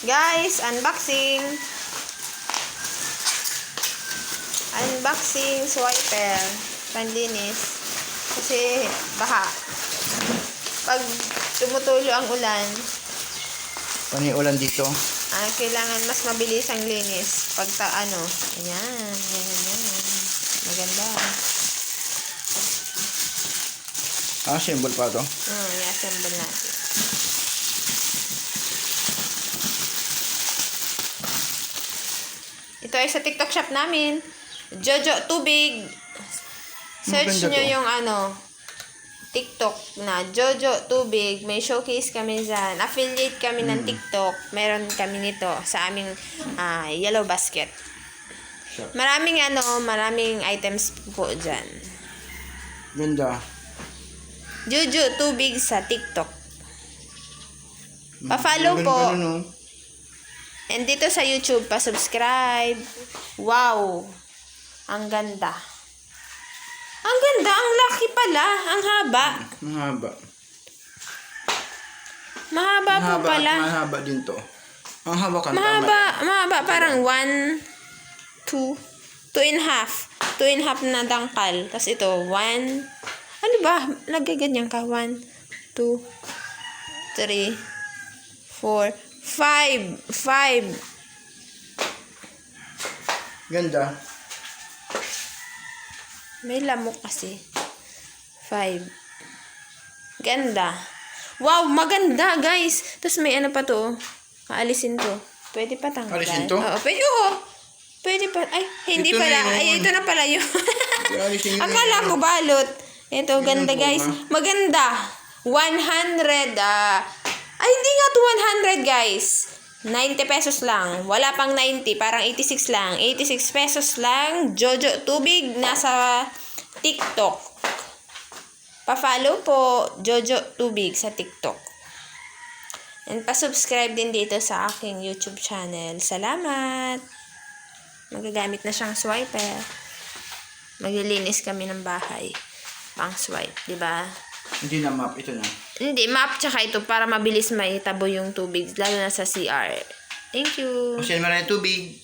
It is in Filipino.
Guys, unboxing. Unboxing swiper. Panlinis. Kasi baha. Pag tumutulo ang ulan, Paano yung ulan dito? kailangan mas mabilis ang linis. Pag ayan. Maganda. Symbol pa to. I-assemble natin. Ito ay sa TikTok shop namin. Jojo Tubig. Search Maganda nyo to. yung TikTok na Jojo Tubig. May showcase kami dyan. Affiliate kami ng TikTok. Meron kami nito sa aming yellow basket. Sure. Maraming items po dyan. Ganda. Jojo Tubig sa TikTok. Pa-follow po. Ganun, no? And dito sa YouTube, pa-subscribe. Wow! Ang ganda. Ang ganda! Ang laki pala! Ang haba. Mahaba. Mahaba po pala. At mahaba din to. Ang haba kan. Mahaba. Parang 1, 2, 2.5. 2.5 na dangkal. Tapos ito, 1. Ano ba? Lagay ganyan ka. 1, 2, 3, 4, 5. Ganda. May lamok kasi. 5. Ganda. Wow, maganda, guys. Tapos may pa to. Kaalisin to. Pwede pa tanggal. Alisin to? Oo, pwede. Oo. Pwede pa. Ay, hindi Ito na pala. yun. Ay, ito na pala yun. Alisin yun. Akala ko balot. Ito, ganda, po, guys. ha? Maganda. 100. Ay, hindi nga to 100, guys. 90 pesos lang. Wala pang 90. Parang 86 lang. 86 pesos lang. Jojo Tubig. Nasa TikTok. Pa-follow po. Jojo Tubig sa TikTok. And pa-subscribe din dito sa aking YouTube channel. Salamat. Magagamit na siyang swiper. Maglilinis kami ng bahay. Pang swipe. Diba? Hindi na map. Ito na. Hindi, map tsaka ito para mabilis maitabo yung tubig. Lalo na sa CR. Thank you. Kasi marami tubig.